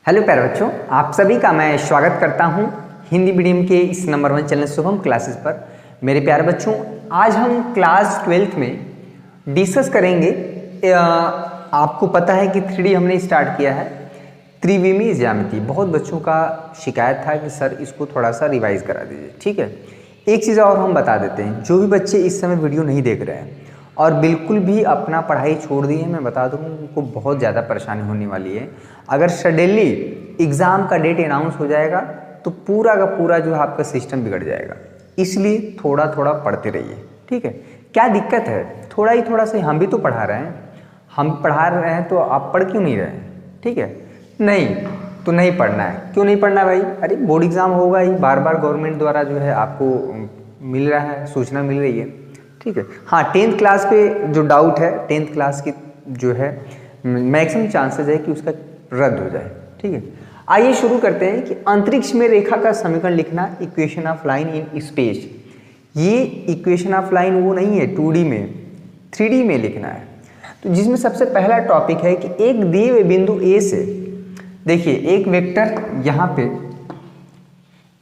Hello प्यारे बच्चों, आप सभी का मैं स्वागत करता हूं हिंदी मीडियम के इस नंबर 1 चैनल शुभम क्लासेस पर। मेरे प्यारे बच्चों, आज हम क्लास 12th में डिस्कस करेंगे। आपको पता है कि 3D हमने स्टार्ट किया है, त्रिविमीय ज्यामिति। बहुत बच्चों का शिकायत था कि सर इसको थोड़ा सा रिवाइज करा दीजिए। ठीक है, एक चीज़ और हम बता देते हैं, जो भी बच्चे इस समय वीडियो नहीं देख रहे हैं और बिल्कुल भी अपना पढ़ाई छोड़ दिए हैं, मैं बता दूँ उनको बहुत ज़्यादा परेशानी होने वाली है। अगर सडनली एग्ज़ाम का डेट अनाउंस हो जाएगा तो पूरा का पूरा जो है आपका सिस्टम बिगड़ जाएगा। इसलिए थोड़ा थोड़ा पढ़ते रहिए। ठीक है, क्या दिक्कत है, थोड़ा से हम भी तो पढ़ा रहे हैं, हम पढ़ा रहे हैं तो आप पढ़ क्यों नहीं रहे हैं? ठीक है, नहीं तो नहीं पढ़ना है। क्यों नहीं पढ़ना है भाई? अरे बोर्ड एग्ज़ाम होगा ही, बार बार गवर्नमेंट द्वारा जो है आपको मिल रहा है, सूचना मिल रही है। ठीक है, हाँ 10th क्लास पे जो डाउट है, 10th क्लास की जो है मैक्सिमम चांसेस है कि उसका रद्द हो जाए। ठीक है, आइए शुरू करते हैं कि अंतरिक्ष में रेखा का समीकरण लिखना, equation of line in space. ये इक्वेशन ऑफ लाइन वो नहीं है 2D में, 3D में लिखना है। तो जिसमें सबसे पहला टॉपिक है कि एक दिए हुए बिंदु ए से, देखिए एक वेक्टर यहाँ पे,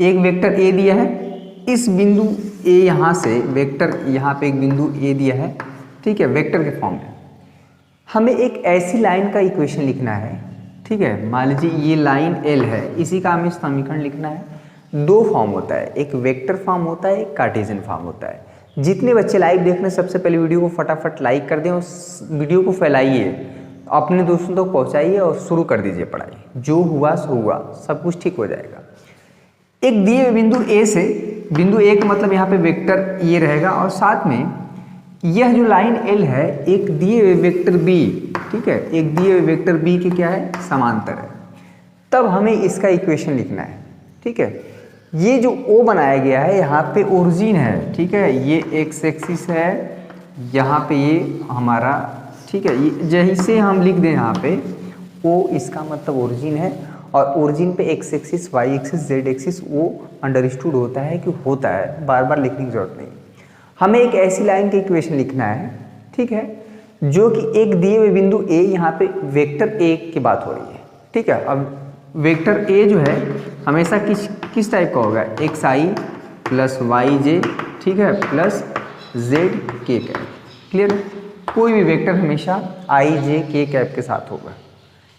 एक वेक्टर ए दिया है, इस बिंदु ए यहाँ से वेक्टर यहाँ पे एक बिंदु ए दिया है। ठीक है, वेक्टर के फॉर्म में हमें एक ऐसी लाइन का इक्वेशन लिखना है। ठीक है, मान लीजिए ये लाइन एल है, इसी का हमें समीकरण लिखना है। दो फॉर्म होता है, एक वेक्टर फॉर्म होता है, एक कार्टेशियन फॉर्म होता है। जितने बच्चे लाइव देख रहे हैं, सबसे पहले वीडियो को फटाफट लाइक कर दें, उस वीडियो को फैलाइए, अपने दोस्तों तक पहुँचाइए और शुरू कर दीजिए पढ़ाई। जो हुआ सो हुआ, सब कुछ ठीक हो जाएगा। एक दिए हुए बिंदु ए से, बिंदु ए का मतलब यहाँ पे वेक्टर ये रहेगा और साथ में यह जो लाइन एल है एक दिए हुए वेक्टर बी, ठीक है, एक दिए हुए वेक्टर बी के क्या है, समांतर है। तब हमें इसका इक्वेशन लिखना है। ठीक है, ये जो ओ बनाया गया है यहाँ पे ओरिजिन है। ठीक है, ये एक्स एक्सिस है, यहाँ पे ये हमारा, ठीक है, ये जैसे हम लिख दें यहाँ पे ओ, इसका मतलब ओरिजिन है। और ओरिजिन पे X axis, Y axis, Z axis वो अंडरस्टूड होता है कि होता है, बार बार लिखने की जरूरत नहीं। हमें एक ऐसी लाइन का इक्वेशन लिखना है, ठीक है, जो कि एक दिए हुए बिंदु ए, यहाँ पे वेक्टर ए की बात हो रही है। ठीक है, अब वेक्टर ए जो है हमेशा किस टाइप का होगा, एक्स आई प्लस वाई जे, ठीक है, प्लस जेड के कैप। क्लियर? कोई भी वेक्टर हमेशा आई जे के कैप के साथ होगा।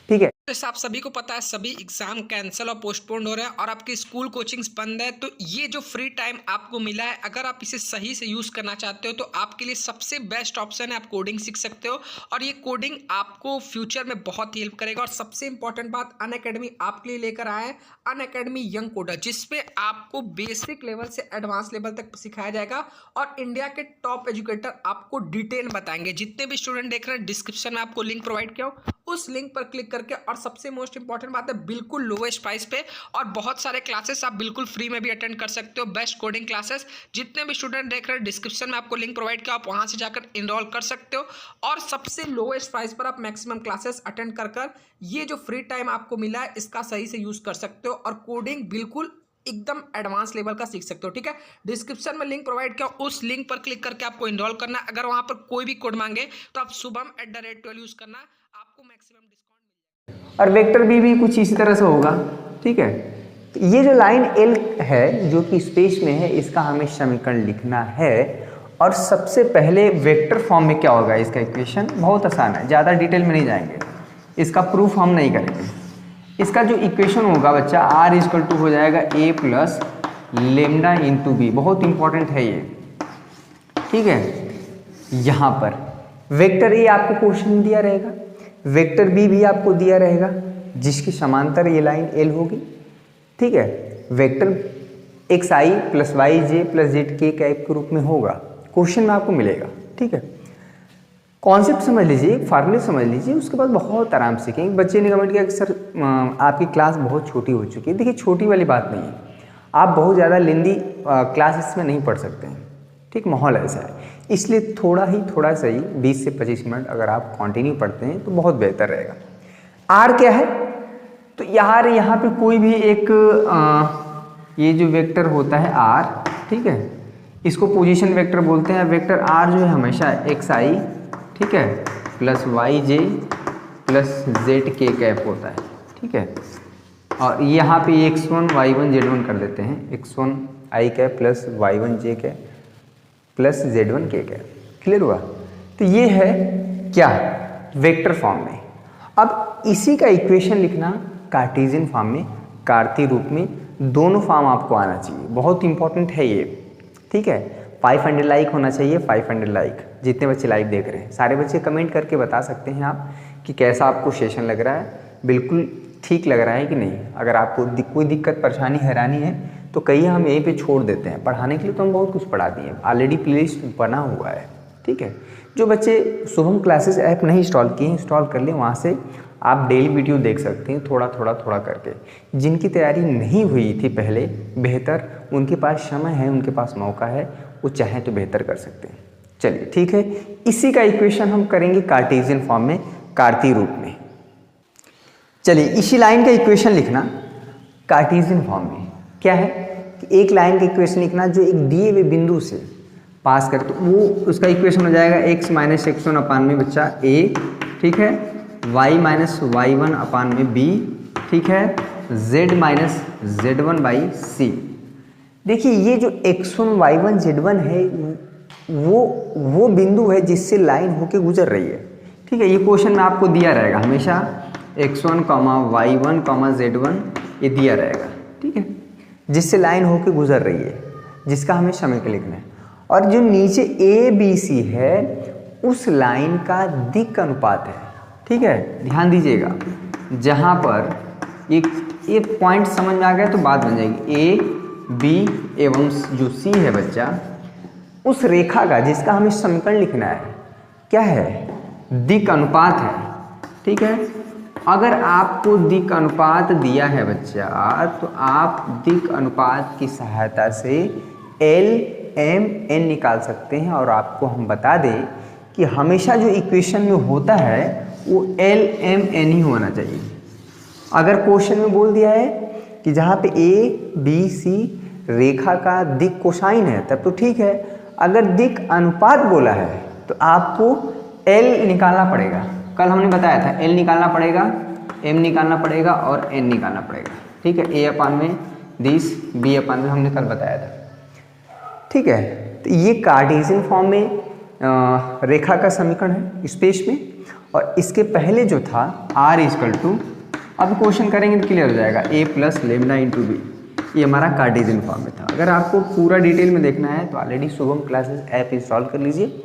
ठीक है, जैसे आप सभी को पता है सभी एग्जाम कैंसिल और पोस्टपोन्ड हो रहे हैं और आपके स्कूल कोचिंग्स बंद है। तो ये जो फ्री टाइम आपको मिला है, अगर आप इसे सही से यूज़ करना चाहते हो तो आपके लिए सबसे बेस्ट ऑप्शन है, आप कोडिंग सीख सकते हो और ये कोडिंग आपको फ्यूचर में बहुत ही हेल्प करेगा। और सबसे इंपॉर्टेंट बात, अनअकैडमी आपके लिए लेकर आया है अनअकैडमी यंग कोडर, जिसपे आपको बेसिक लेवल से एडवांस लेवल तक सिखाया जाएगा और इंडिया के टॉप एजुकेटर आपको डिटेल बताएंगे। जितने भी स्टूडेंट देख रहे हैं, डिस्क्रिप्शन में आपको लिंक प्रोवाइड किया हो, उस लिंक पर क्लिक करके, और सबसे मोस्ट इंपॉर्टेंट बात है बिल्कुल लोवेस्ट प्राइस पे, और बहुत सारे क्लासेस आप बिल्कुल फ्री में भी अटेंड कर सकते हो, बेस्ट कोडिंग क्लासेस। जितने भी स्टूडेंट देख रहे हैं, डिस्क्रिप्शन में आपको लिंक प्रोवाइड किया, आप वहां से जाकर इनरोल कर सकते हो और सबसे लोवेस्ट प्राइस पर आप मैक्सिमम क्लासेस अटेंड कर ये जो फ्री टाइम आपको मिला है इसका सही से यूज कर सकते हो और कोडिंग बिल्कुल एकदम एडवांस लेवल का सीख सकते हो। ठीक है, डिस्क्रिप्शन में लिंक प्रोवाइड किया, उस लिंक पर क्लिक करके आपको इनरोल करना है। अगर वहां पर कोई भी कोड मांगे तो आप शुभम@12 यूज करना, आपको मैक्सिमम डिस्काउंट। और वेक्टर बी भी कुछ इसी तरह से होगा। ठीक है, तो ये जो लाइन एल है जो कि स्पेस में है, इसका हमें समीकरण लिखना है। और सबसे पहले वेक्टर फॉर्म में क्या होगा इसका इक्वेशन, बहुत आसान है, ज़्यादा डिटेल में नहीं जाएंगे, इसका प्रूफ हम नहीं करेंगे। इसका जो इक्वेशन होगा बच्चा, आर इक्वल टू हो जाएगा ए प्लस लेमडा इंटू बी। बहुत इंपॉर्टेंट है ये। ठीक है, यहाँ पर वेक्टर ए आपको क्वेश्चन दिया रहेगा, वेक्टर बी भी आपको दिया रहेगा, जिसकी समांतर ये लाइन एल होगी। ठीक है, वेक्टर एक्स आई प्लस वाई जे प्लस जेड के कैप के रूप में होगा, क्वेश्चन में आपको मिलेगा। ठीक है, कॉन्सेप्ट समझ लीजिए, फार्मूले समझ लीजिए, उसके बाद बहुत आराम से सीखेंगे। बच्चे ने कमेंट किया कि सर आपकी क्लास बहुत छोटी हो चुकी है। देखिए, छोटी वाली बात नहीं है, आप बहुत ज़्यादा लेंदी क्लास इसमें नहीं पढ़ सकते हैं। ठीक, माहौल ऐसा है, इसलिए थोड़ा सही 20 से 25 मिनट अगर आप कंटिन्यू पढ़ते हैं तो बहुत बेहतर रहेगा। आर क्या है, तो यार यहाँ पे कोई भी एक ये जो वेक्टर होता है आर, ठीक है, इसको पोजीशन वेक्टर बोलते हैं। वेक्टर आर जो है हमेशा एक्स आई, ठीक है, प्लस वाई जे प्लस जेड के कैप होता है। ठीक है, और यहाँ पे x1 y1 z1 कर देते हैं, x1 i cap plus y1 j cap plus z1 k cap. Clear हुआ? तो ये है क्या, वेक्टर फॉर्म में। अब इसी का इक्वेशन लिखना कार्टेशियन फॉर्म में, कार्तीय रूप में, दोनों फॉर्म आपको आना चाहिए, बहुत इंपॉर्टेंट है ये। ठीक है, 500 लाइक होना चाहिए, 500 लाइक। जितने बच्चे लाइव देख रहे हैं सारे बच्चे कमेंट करके बता सकते हैं आप कि कैसा आपको सेशन लग रहा है, बिल्कुल ठीक लग रहा है कि नहीं। अगर आपको कोई दिक्कत परेशानी हैरानी है तो कहीं हम यहीं पे छोड़ देते हैं, पढ़ाने के लिए तो हम बहुत कुछ पढ़ा दिए, ऑलरेडी प्लेलिस्ट बना हुआ है। ठीक है, जो बच्चे शुभम क्लासेस ऐप नहीं इंस्टॉल किए इंस्टॉल कर लें, वहाँ से आप डेली वीडियो देख सकते हैं, थोड़ा थोड़ा करके। जिनकी तैयारी नहीं हुई थी पहले, बेहतर उनके पास समय है, उनके पास मौका है, वो चाहें तो बेहतर कर सकते हैं। चलिए ठीक है, इसी का इक्वेशन हम करेंगे कार्टेशियन फॉर्म में, कार्तीय रूप में। चलिए इसी लाइन का इक्वेशन लिखना कार्टेशियन फॉर्म में क्या है कि एक लाइन का इक्वेशन लिखना जो एक दिए हुए बिंदु से पास कर, तो वो उसका इक्वेशन हो जाएगा x माइनस x1 अपान में बच्चा a, ठीक है, y माइनस y1 अपान में b, ठीक है, z minus z1 by c। देखिए ये जो x1 y1 z1 है वो बिंदु है जिससे लाइन होके गुजर रही है। ठीक है, ये क्वेश्चन में आपको दिया रहेगा हमेशा x1, y1, z1 ये दिया रहेगा। ठीक है, जिससे लाइन होके गुजर रही है, जिसका हमें समीकरण लिखना है। और जो नीचे ए बी सी है उस लाइन का दिक् अनुपात है। ठीक है, ध्यान दीजिएगा, जहाँ पर एक पॉइंट समझ में आ गया तो बात बन जाएगी। ए बी एवं जो सी है बच्चा, उस रेखा का जिसका हमें समीकरण लिखना है क्या है, दिक् अनुपात है। ठीक है, अगर आपको दिक् अनुपात दिया है बच्चा तो आप दिक् अनुपात की सहायता से एल एम एन निकाल सकते हैं। और आपको हम बता दें कि हमेशा जो इक्वेशन में होता है वो एल एम एन ही होना चाहिए। अगर क्वेश्चन में बोल दिया है कि जहाँ पे ए बी सी रेखा का दिक् कोसाइन है तब तो ठीक है, अगर दिक् अनुपात बोला है तो आपको एल निकालना पड़ेगा। कल हमने बताया था एल निकालना पड़ेगा, एम निकालना पड़ेगा और एन निकालना पड़ेगा। ठीक है, ए अपान में 20, बी अपान में हमने कल बताया था। ठीक है, तो ये कार्टेशियन फॉर्म में रेखा का समीकरण है स्पेस में। और इसके पहले जो था r इक्वल टू, अब क्वेश्चन करेंगे तो क्लियर हो जाएगा, a plus lambda into b, ये हमारा कार्टेशियन फॉर्म में था। अगर आपको पूरा डिटेल में देखना है तो already Shubham classes app install कर लीजिए,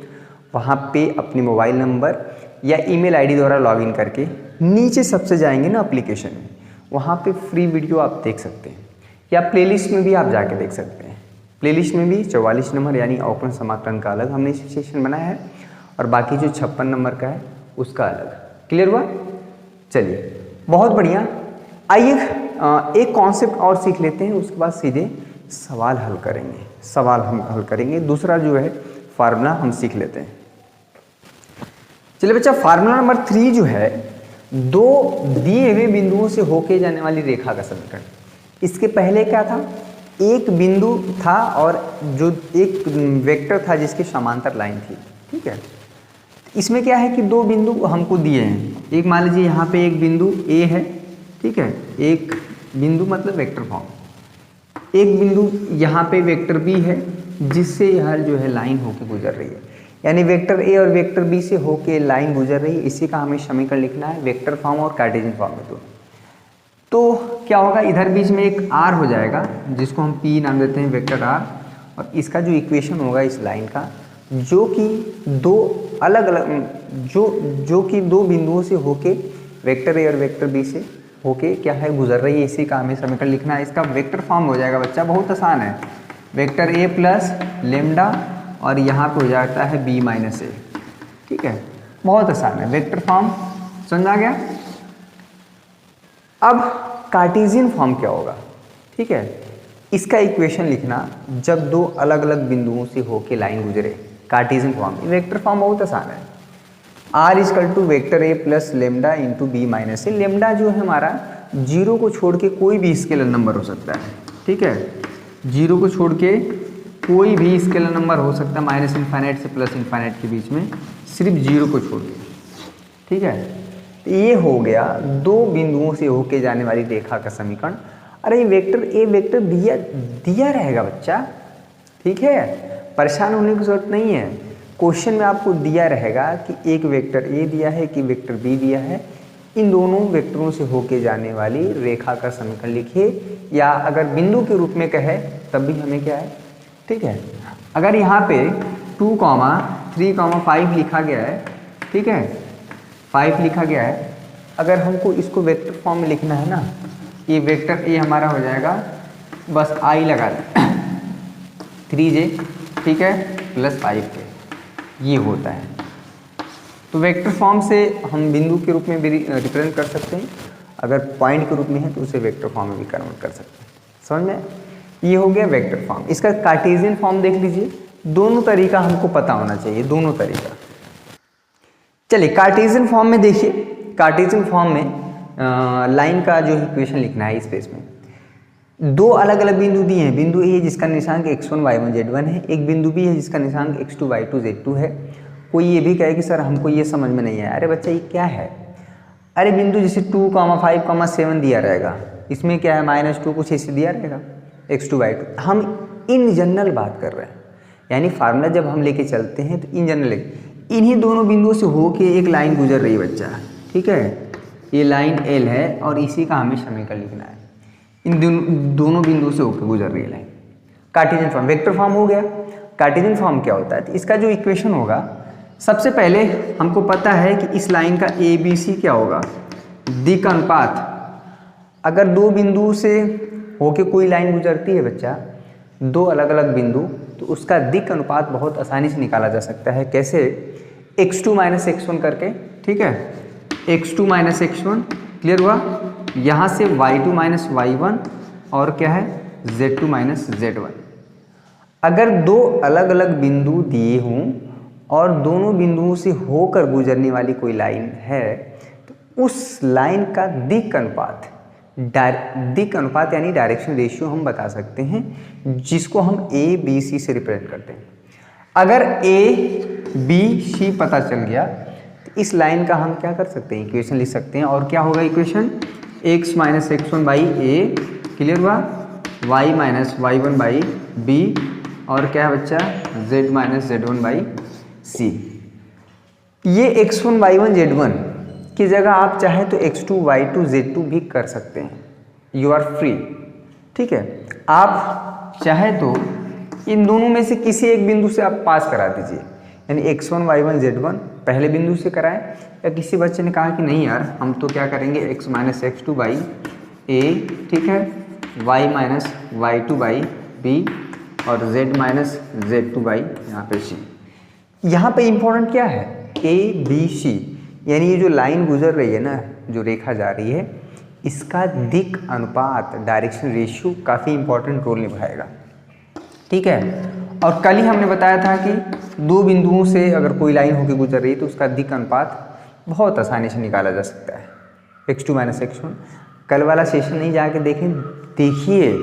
वहाँ पे अपने मोबाइल नंबर या ईमेल आईडी द्वारा लॉगिन करके नीचे सबसे जाएंगे ना एप्लीकेशन में, वहाँ पे फ्री वीडियो आप देख सकते हैं, या प्लेलिस्ट में भी आप जाके देख सकते हैं। प्लेलिस्ट में भी 44 नंबर यानी अवकलन समाकलन का अलग हमने सेक्शन बनाया है और बाकी जो 56 नंबर का है उसका अलग। क्लियर हुआ? चलिए बहुत बढ़िया। आइए एक कॉन्सेप्ट और सीख लेते हैं, उसके बाद सीधे सवाल हल करेंगे। सवाल हम हल करेंगे, दूसरा जो है फार्मूला हम सीख लेते हैं। चलिए बच्चा, फार्मूला नंबर 3 जो है, दो दिए हुए बिंदुओं से होके जाने वाली रेखा का समीकरण। इसके पहले क्या था, एक बिंदु था और जो एक वेक्टर था जिसके समांतर लाइन थी। ठीक है, इसमें क्या है कि दो बिंदु हमको दिए हैं। एक मान लीजिए यहाँ पे एक बिंदु ए है, ठीक है, एक बिंदु मतलब वेक्टर फॉर्म, एक बिंदु यहाँ पे वेक्टर बी है जिससे यह जो है लाइन होके गुजर रही है, यानी वेक्टर ए और वेक्टर बी से होके लाइन गुजर रही है। इसी का हमें समीकरण लिखना है वेक्टर फॉर्म और कार्टेशियन फॉर्म में। तो क्या होगा, इधर बीच में एक आर हो जाएगा जिसको हम पी नाम देते हैं, वेक्टर आर। और इसका जो इक्वेशन होगा इस लाइन का, जो कि दो अलग अलग जो कि दो बिंदुओं से होके वेक्टर ए और वेक्टर बी से होके क्या है गुजर रही है, इसी का हमें समीकरण लिखना है। इसका वेक्टर फॉर्म हो जाएगा बच्चा, बहुत आसान है, वेक्टर ए प्लस लेमडा और यहाँ पे हो जाता है बी माइनस ए। ठीक है, बहुत आसान है, वेक्टर फॉर्म समझ आ गया। अब कार्टेशियन फॉर्म क्या होगा, ठीक है, इसका इक्वेशन लिखना जब दो अलग अलग बिंदुओं से होके लाइन गुजरे, कार्टेशियन फॉर्म। वेक्टर फॉर्म बहुत आसान है, r equal to vector a plus lambda into b minus a. Lambda जो है हमारा जीरो को छोड़ के कोई भी स्केलर नंबर हो सकता है। ठीक है, जीरो को छोड़ के कोई भी स्केलर नंबर हो सकता है, माइनस इन्फाइनाइट से प्लस इन्फाइनाइट के बीच में, सिर्फ जीरो को छोड़ के। ठीक है, तो ये हो गया दो बिंदुओं से होके जाने वाली रेखा का समीकरण। अरे ये वेक्टर ए वेक्टर दिया रहेगा बच्चा, ठीक है, परेशान होने की जरूरत नहीं है। क्वेश्चन में आपको दिया रहेगा कि एक वेक्टर ए दिया है कि वेक्टर बी दिया है, इन दोनों वेक्टरों से होके जाने वाली रेखा का समीकरण लिखिए, या अगर बिंदु के रूप में कहे तब भी हमें क्या है, ठीक है। अगर यहाँ पे 2, 3, 5 लिखा गया है, ठीक है, 5 लिखा गया है, अगर हमको इसको वेक्टर फॉर्म में लिखना है ना, ये वेक्टर ए हमारा हो जाएगा, बस आई लगा दें 3j, ठीक है, प्लस 5k, ये होता है। तो वेक्टर फॉर्म से हम बिंदु के रूप में भी रिप्रेजेंट कर सकते हैं, अगर पॉइंट के रूप में है तो उसे वेक्टर फॉर्म में भी कन्वर्ट कर सकते हैं। समझ में? ये हो गया वेक्टर फॉर्म। इसका कार्टेशियन फॉर्म देख लीजिए, दोनों तरीका हमको पता होना चाहिए, दोनों तरीका। चलिए कार्टेशियन फॉर्म में देखिए, कार्टेशियन फॉर्म में लाइन का जो इक्वेशन लिखना है स्पेस में, दो अलग अलग बिंदु दिए हैं। बिंदु ए जिसका निशांक x1 y1 z1 है, एक बिंदु बी है जिसका निशांक x2 y2 z2 है। कोई ये भी कहे कि सर हमको ये समझ में नहीं आया, अरे बच्चा ये क्या है, अरे बिंदु जैसे 2, 5, 7 दिया रहेगा, इसमें क्या है -2 कुछ ऐसे दिया रहेगा x2 y2। हम इन जनरल बात कर रहे हैं, यानी फार्मूला जब हम लेके चलते हैं तो इन जनरल इन्हीं दोनों बिंदुओं से होके एक लाइन गुजर रही है बच्चा, ठीक है, ये लाइन L है और इसी का हमें समीकरण लिखना है। इन दोनों बिंदुओं से होकर गुजर रही है line. Cartesian form, vector form हो गया। कार्टेशियन फॉर्म क्या होता है, तो इसका जो इक्वेशन होगा, सबसे पहले हमको पता है कि इस लाइन का ABC क्या होगा, दिक् अनुपात। अगर दो बिंदु से होके कोई लाइन गुजरती है बच्चा, दो अलग अलग बिंदु, तो उसका दिक् अनुपात बहुत आसानी से निकाला जा सकता है। कैसे? x2 - x1 करके, ठीक है, x2 - x1 क्लियर हुआ, यहाँ से y2 - y1 और क्या है z2 - z1। अगर दो अलग अलग बिंदु दिए हों और दोनों बिंदुओं से होकर गुजरने वाली कोई लाइन है, तो उस लाइन का दिक् अनुपात यानी डायरेक्शन रेशियो हम बता सकते हैं, जिसको हम ABC से रिप्रेजेंट करते हैं। अगर ABC पता चल गया तो इस लाइन का हम क्या कर सकते हैं, इक्वेशन लिख सकते हैं। और क्या होगा equation, x - x1 a, clear हुआ, y - y1 b, और क्या है बच्चा, z - z1 c। ये x1 y1 z1 की जगह आप चाहे तो x2 y2 z2 भी कर सकते हैं, यू आर फ्री, ठीक है। आप चाहे तो इन दोनों में से किसी एक बिंदु से आप पास करा दीजिए, यानी x1 y1 z1 पहले बिंदु से कराएं, या किसी बच्चे ने कहा कि नहीं यार हम तो क्या करेंगे x - x2 a, ठीक है, y - y2 b और z - z2 यहाँ पे c। यहाँ पे इम्पोर्टेंट क्या है, ABC, यानी ये जो लाइन गुजर रही है ना, जो रेखा जा रही है, इसका दिक् अनुपात डायरेक्शन रेशियो काफ़ी इंपॉर्टेंट रोल निभाएगा, ठीक है। और कल ही हमने बताया था कि दो बिंदुओं से अगर कोई लाइन होकर गुजर रही है तो उसका दिक् अनुपात बहुत आसानी से निकाला जा सकता है, x2 - x1। कल वाला सेशन नहीं जाके देखें, देखिए,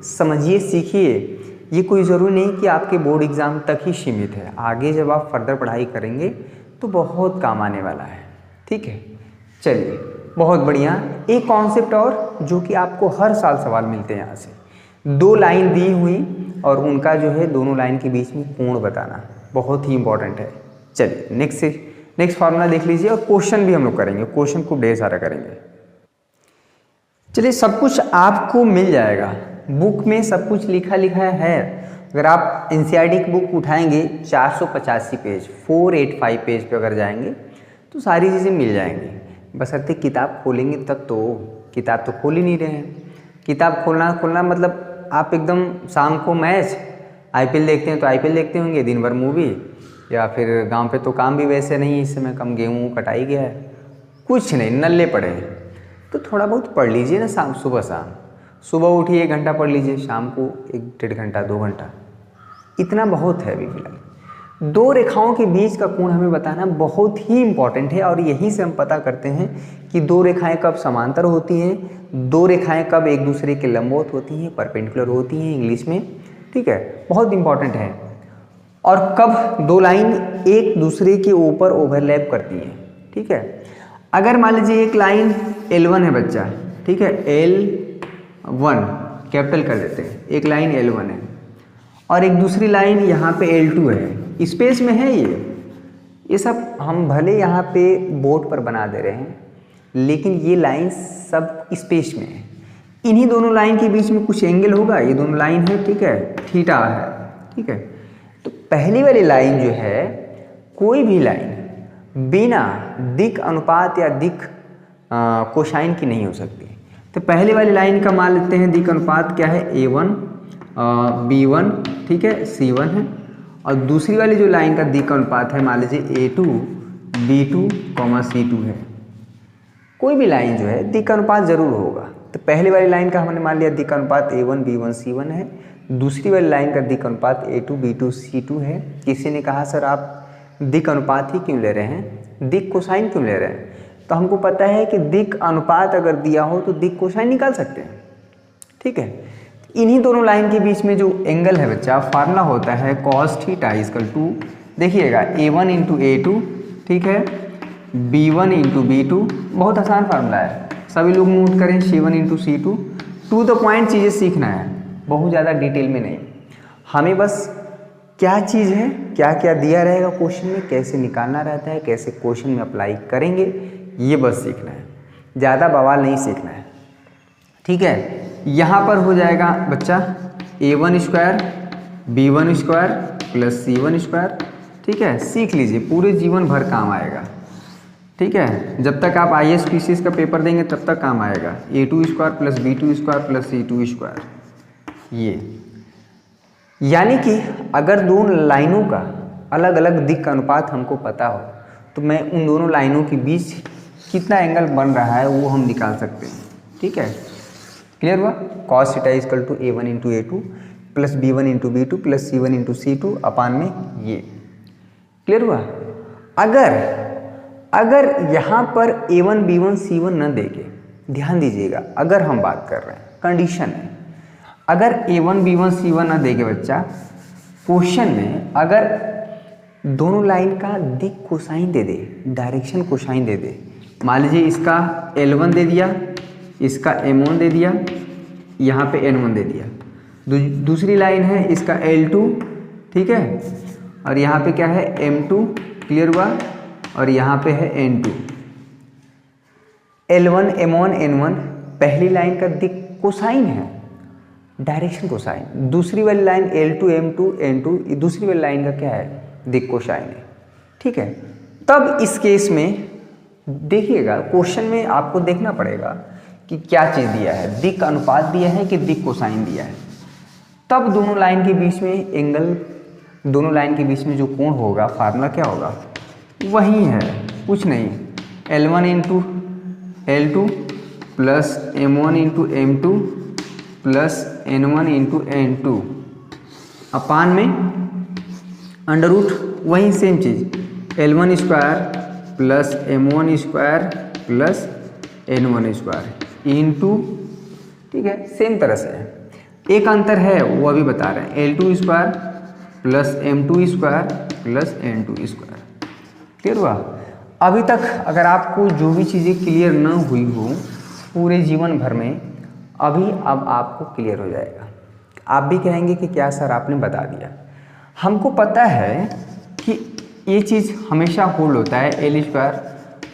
समझिए, सीखिए। ये कोई ज़रूरी नहीं कि आपके बोर्ड एग्ज़ाम तक ही सीमित है, आगे जब आप फर्दर पढ़ाई करेंगे तो बहुत काम आने वाला है, ठीक है। चलिए, बहुत बढ़िया। एक कॉन्सेप्ट और जो कि आपको हर साल सवाल मिलते हैं यहाँ से, दो लाइन दी हुई और उनका जो है दोनों लाइन के बीच में कोण बताना, बहुत ही इंपॉर्टेंट है। चलिए नेक्स्ट फार्मूला देख लीजिए, और क्वेश्चन भी हम लोग करेंगे, क्वेश्चन को ढेर सारा करेंगे। चलिए, सब कुछ आपको मिल जाएगा, बुक में सब कुछ लिखा है। अगर आप NCERT की बुक उठाएंगे 485 पेज, 485 पेज पे अगर जाएंगे तो सारी चीज़ें मिल जाएंगी। बशर्ते किताब खोलेंगे तब तो, किताब तो खोल ही नहीं रहे हैं। किताब खोलना मतलब आप एकदम शाम को मैच, IPL देखते हैं तो IPL देखते होंगे, दिन भर मूवी, या फिर गांव पे तो काम भी वैसे नहीं, इस समय कम गेहूँ कटाई गया है, कुछ नहीं, नल्ले पड़े हैं, तो थोड़ा बहुत पढ़ लीजिए ना, शाम सुबह उठिए 1 घंटा पढ़ लीजिए, शाम को 1-1.5 घंटा 2 घंटा, इतना बहुत है अभी फिलहाल। दो रेखाओं के बीच का कोण हमें बताना बहुत ही इंपॉर्टेंट है, और यहीं से हम पता करते हैं कि दो रेखाएं कब समांतर होती हैं, दो रेखाएं कब एक दूसरे के लंबवत होती हैं, परपेंडिकुलर होती हैं इंग्लिश में, ठीक है, बहुत इंपॉर्टेंट है। और कब दो लाइन एक दूसरे के ऊपर ओवरलैप करती हैं, ठीक है। अगर मान लीजिए एक लाइन L1 है बच्चा, ठीक है, L1 कैपिटल कर देते हैं, एक लाइन L1 है और एक दूसरी लाइन यहाँ पे L2 है, स्पेस में है ये सब हम भले यहाँ पे बोर्ड पर बना दे रहे हैं, लेकिन ये लाइन सब स्पेस में है। इन्हीं दोनों लाइन के बीच में कुछ एंगल होगा, ये दोनों लाइन है, ठीक है, थीटा है, ठीक है। तो पहली वाली लाइन जो है, कोई भी लाइन बिना दिक अनुपात या दिक कोसाइन की नहीं हो सकती। तो पहले वाली लाइन का मान लेते हैं दिक अनुपात क्या है, A1 B1, ठीक है, C1 है, और दूसरी वाली जो लाइन का दिक अनुपात है मान लीजिए A2 B2, C2 है। कोई भी लाइन जो है दिक अनुपात जरूर होगा। तो पहले वाली लाइन का हमने मान लिया दिक अनुपात A1 B1 C1 है, दूसरी वाली लाइन का दिक अनुपात A2 B2 C2 है। किसी ने कहा सर आप दिक अनुपात ही क्यों ले रहे हैं, दिक कोसाइन क्यों ले रहे हैं? तो हमको पता है कि दिक अनुपात अगर दिया हो तो दिक कोसाइन निकाल सकते हैं, ठीक है। इन्हीं दोनों लाइन के बीच में जो एंगल है बच्चा, फार्मूला होता है cos थीटा इक्वल टू, देखिएगा A1 इंटू A2, ठीक है, B1 इंटू B2, बहुत आसान फार्मूला है, सभी लोग नोट करें, C1 into C2। To the point चीज़ें सीखना है, बहुत ज़्यादा डिटेल में नहीं, हमें बस क्या चीज़ है, क्या क्या दिया रहेगा क्वेश्चन में, कैसे निकालना रहता है, कैसे क्वेश्चन में अप्लाई करेंगे, ये बस सीखना है, ज़्यादा बवाल नहीं सीखना है, ठीक है। यहाँ पर हो जाएगा बच्चा A1 square B1 square plus C1 square, ठीक है, सीख लीजिए, पूरे जीवन भर काम आएगा, ठीक है। जब तक आप IAS PCS का पेपर देंगे तब तक काम आएगा। A2 square plus B2 square plus C2 square, ये यानी कि अगर दोनों लाइनों का अलग अलग दिक का अनुपात हमको पता हो तो मैं उन दोनों लाइनों के बीच कितना एंगल बन रहा है वो हम निकाल सकते हैं, ठीक है। क्लियर हुआ? cos theta equal to A1 into A2 plus B1 into B2 plus C1 into C2 upon में ये। क्लियर हुआ? अगर यहाँ पर A1 B1 C1 न देके, ध्यान दीजिएगा, अगर हम बात कर रहे हैं, कंडीशन है, अगर A1 B1 C1 न देके बच्चा, क्वेश्चन में अगर दोनों लाइन का दिक कोसाइन दे दे, डायरेक्शन कोसाइन दे दे, मान लीजिए इसका L1 दे दिया, इसका M1 दे दिया, यहाँ पे N1 दे दिया, दूसरी लाइन है इसका L2, ठीक है, और यहाँ पे क्या है M2, क्लियर हुआ, और यहाँ पे है N2। L1 M1 N1 पहली लाइन का दिक कोसाइन है, डायरेक्शन कोसाइन, दूसरी वाली लाइन L2 M2 N2 दूसरी वाली लाइन का क्या है, दिक कोसाइन है, ठीक है। तब इस केस में देखिएगा, क्वेश्चन में आपको देखना पड़ेगा कि क्या चीज़ दिया है, दिक अनुपात दिया है कि दिक कोसाइन दिया है। तब दोनों लाइन के बीच में एंगल, दोनों लाइन के बीच में जो कोण होगा, फार्मूला क्या होगा, वही है, कुछ नहीं, L1 into L2 plus M1 into M2 plus N1 into N2 अपान में अंडर रूट, वही सेम चीज़, L1 square plus M1 square plus N1 square into, ठीक है, सेम तरह से। एक अंतर है वो अभी बता रहे हैं, L2 square plus M2 square plus N2 square. Clear हुआ? अभी तक अगर आपको जो भी चीज़ें क्लियर न हुई हो पूरे जीवन भर में, अभी अब आपको क्लियर हो जाएगा। आप भी कहेंगे कि क्या सर आपने बता दिया। हमको पता है कि ये चीज़ हमेशा होल्ड होता है, L square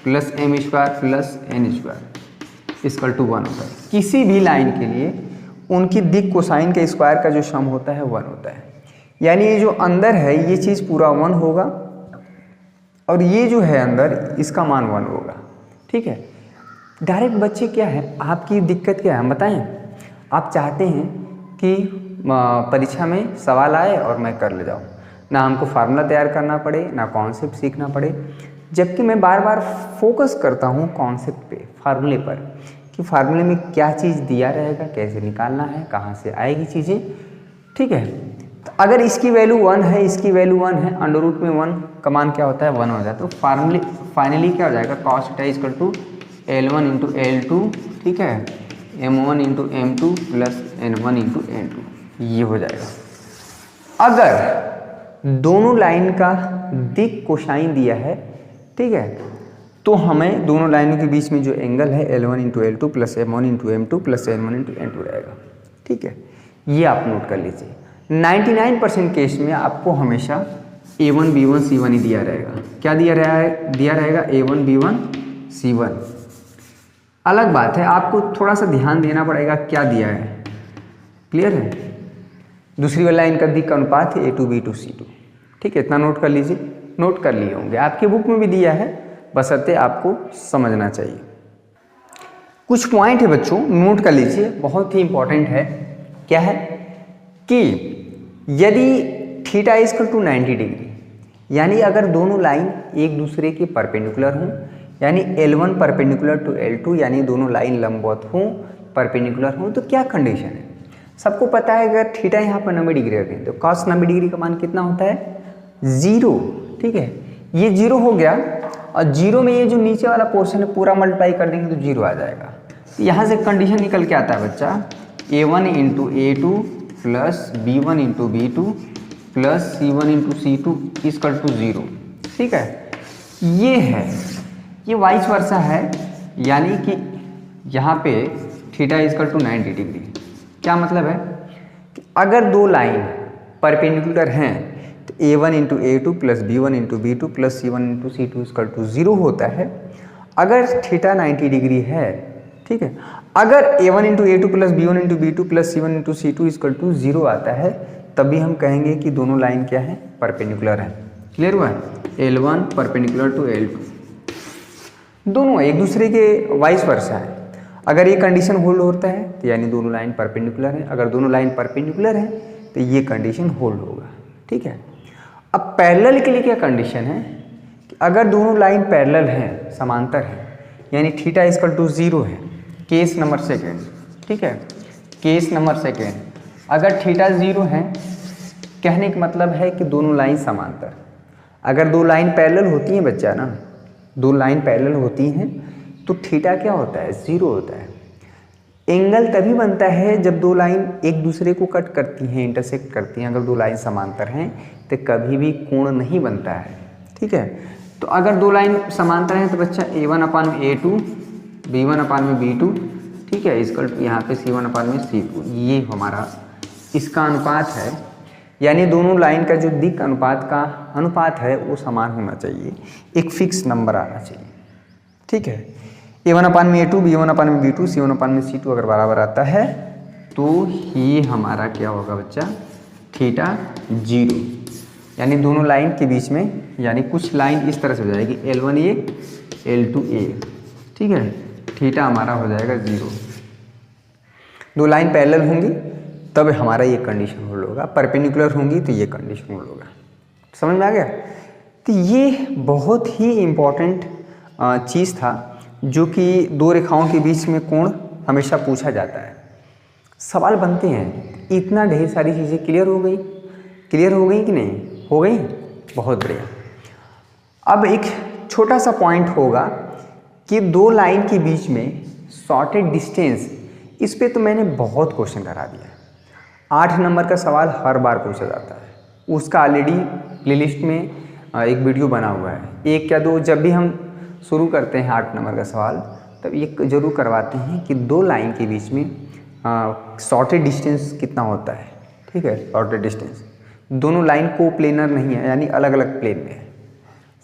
plus M square plus N square equal to 1 होता है। किसी भी लाइन के लिए उनकी दिक कोसाइन के स्क्वायर का जो सम होता है 1 होता है। यानी ये जो अंदर है ये चीज़ पूरा 1 होगा और ये जो है अंदर इसका मान 1 होगा, ठीक है। डायरेक्ट बच्चे क्या है, आपकी दिक्कत क्या है हम बताएं। आप चाहते हैं कि परीक्षा में सवाल आए और मैं कर ले जाऊँ, ना हमको फार्मूला तैयार करना पड़े, ना कॉन्सेप्ट सीखना पड़े। जबकि मैं बार बार फोकस करता हूँ कॉन्सेप्ट पे, फार्मूले पर, कि फार्मूले में क्या चीज़ दिया रहेगा, कैसे निकालना है, कहाँ से आएगी चीज़ें, ठीक है। तो अगर इसकी वैल्यू 1 है, इसकी वैल्यू 1 है, अंडर रूट में 1 का मान क्या होता है 1 हो जाता है। तो फाइनली क्या हो जाएगा, cos theta equal to L1 into L2, ठीक है, M1 into M2 plus N1 into N2, ये हो जाएगा। अगर दोनों लाइन का दिक कोसाइन दिया है, ठीक है, तो हमें दोनों लाइनों के बीच में जो एंगल है L1 into L2 plus M1 into M2 plus N1 into N2 रहेगा। ठीक है, ये आप नोट कर लीजिए। 99% केस में आपको हमेशा A1 B1 C1 ही दिया रहेगा। क्या दिया रहेगा A1 B1 C1। अलग बात है, आपको थोड़ा सा ध्यान देना पड़ेगा क्या दिया है। क्लियर है? दूसरी वाली लाइन का दिक् का अनुपात है A2 B2 C2। ठीक है, इतना नोट कर लीजिए। नोट कर लिए होंगे, आपके बुक में भी दिया है, बशर्ते आपको समझना चाहिए। कुछ पॉइंट है बच्चों, नोट कर लीजिए, बहुत ही इंपॉर्टेंट है। क्या है कि यदि theta is equal to 90 degree, यानी अगर दोनों लाइन एक दूसरे के परपेंडिकुलर हों, यानी L1 परपेंडिकुलर टू L2, यानी दोनों लाइन लंबवत हों, परपेंडिकुलर हों, तो क्या कंडीशन है? सबको पता है अगर थीटा यहाँ पर 90 डिग्री रखें तो cos 90 डिग्री का मान कितना होता है? 0। ठीक है, ये 0 हो गया, और 0 में ये जो नीचे वाला पोर्शन है पूरा मल्टीप्लाई कर देंगे तो 0 आ जाएगा। तो यहाँ से कंडीशन निकल के आता है बच्चा A1 into A2 plus B1 into B2 plus C1 into C2 equal to 0। ठीक है, ये है, ये वाइस वर्सा है, यानी कि यहाँ पे थीटा इक्वल टू 90 डिग्री। क्या मतलब है कि अगर दो लाइन परपेंडिकुलर हैं तो A1 into A2 plus B1 into B2 plus C1 into C2 equal to 0 होता है अगर थीटा 90 डिग्री है। ठीक है, अगर A1 into A2 plus B1 into B2 plus C1 into C2 equal to 0 आता है तभी हम कहेंगे कि दोनों लाइन क्या है? परपेंडिकुलर है। क्लियर हुआ? L1 परपेंडिकुलर टू L2, दोनों एक दूसरे के वाइस वर्सा है। अगर ये कंडीशन होल्ड होता है तो यानी दोनों लाइन परपेंडिकुलर है, अगर दोनों लाइन परपेंडिकुलर है तो ये कंडीशन होल्ड होगा। ठीक है, अब पैरेलल के लिए क्या कंडीशन है कि अगर दोनों लाइन पैरेलल हैं, समांतर हैं, यानी थीटा इक्वल टू 0 है। Case number second. ठीक है, केस नंबर सेकेंड, अगर थीटा 0 है, कहने का मतलब है कि दोनों लाइन समांतर। अगर दो लाइन पैरेलल होती हैं बच्चा ना, दो लाइन पैरेलल होती हैं तो थीटा क्या होता है? 0 होता है। एंगल तभी बनता है जब दो लाइन एक दूसरे को कट करती हैं, इंटरसेक्ट करती हैं। अगर दो लाइन समांतर हैं तो कभी भी कोण नहीं बनता है। ठीक है, तो अगर दो लाइन समांतर हैं तो बच्चा A1 अपान में A2, B1 अपान में B2, ठीक है, इक्वल टू यहाँ पे C1 अपान में C2, ये हमारा इसका अनुपात है। यानी दोनों लाइन का जो दिक् अनुपात है वो समान होना चाहिए, एक फिक्स नंबर आना चाहिए। ठीक है, A1 अपान में A2, B1 अपान में B2, C1 अपान में C2 अगर बराबर आता है तो ये हमारा क्या होगा बच्चा? थीटा 0, यानी दोनों लाइन के बीच में, यानी कुछ लाइन इस तरह से हो जाएगी L1A L2A। ठीक है, थीटा हमारा हो जाएगा 0। दो लाइन पैरेलल होंगी तब हमारा ये कंडीशन होल्ड होगा, परपेंडिकुलर होंगी तो ये कंडीशन होल्ड होगा। समझ में आ गया? तो ये बहुत ही इम्पॉर्टेंट चीज़ था जो कि दो रेखाओं के बीच में कोण हमेशा पूछा जाता है। सवाल बनते हैं, इतना ढेर सारी चीज़ें क्लियर हो गई कि नहीं हो गई? बहुत बढ़िया। अब एक छोटा सा पॉइंट होगा कि दो लाइन के बीच में शॉर्टेड डिस्टेंस, इस पे तो मैंने बहुत क्वेश्चन करा दिया है। 8 नंबर का सवाल हर बार पूछा जाता है, उसका ऑलरेडी प्लेलिस्ट में एक वीडियो बना हुआ है। एक या दो, जब भी हम शुरू करते हैं 8 नंबर का सवाल तब ये जरूर करवाते हैं कि दो लाइन के बीच में शॉर्टेड डिस्टेंस कितना होता है। ठीक है, शॉर्टेड डिस्टेंस, दोनों लाइन को प्लेनर नहीं है, यानी अलग अलग प्लेन में है।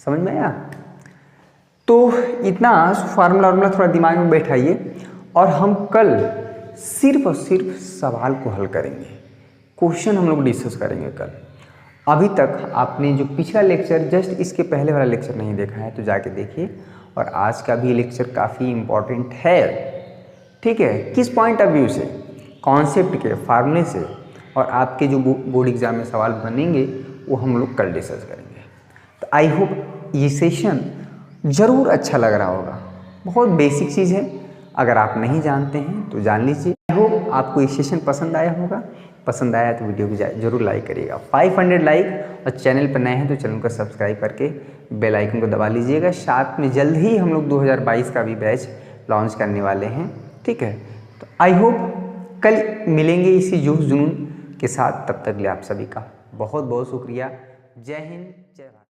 समझ में आया? तो इतना फार्मूला थोड़ा दिमाग में बैठाइए और हम कल सिर्फ और सिर्फ सवाल को हल करेंगे, क्वेश्चन हम लोग डिस्कस करेंगे कल। अभी तक आपने जो पिछला लेक्चर, जस्ट इसके पहले वाला लेक्चर नहीं देखा है तो जाके देखिए, और आज का भी लेक्चर काफ़ी इम्पॉर्टेंट है। ठीक है, किस पॉइंट ऑफ व्यू से? कॉन्सेप्ट के, फार्मूले से, और आपके जो बोर्ड एग्जाम में सवाल बनेंगे वो हम लोग कल डिस्कस करेंगे। तो आई होप ये सेशन ज़रूर अच्छा लग रहा होगा। बहुत बेसिक चीज़ है, अगर आप नहीं जानते हैं तो जान लीजिए। आई होप आपको ये सेशन पसंद आया होगा। पसंद आया तो वीडियो को जरूर लाइक करिएगा। 500 लाइक, और चैनल पर नए हैं तो चैनल को सब्सक्राइब करके बेल आइकन को दबा लीजिएगा। साथ में जल्द ही हम लोग 2022 का भी बैच लॉन्च करने वाले हैं। ठीक है, तो आई होप कल मिलेंगे इसी जोश जुनून के साथ। तब तक के लिए आप सभी का बहुत बहुत शुक्रिया। जय हिंद, जय भारत।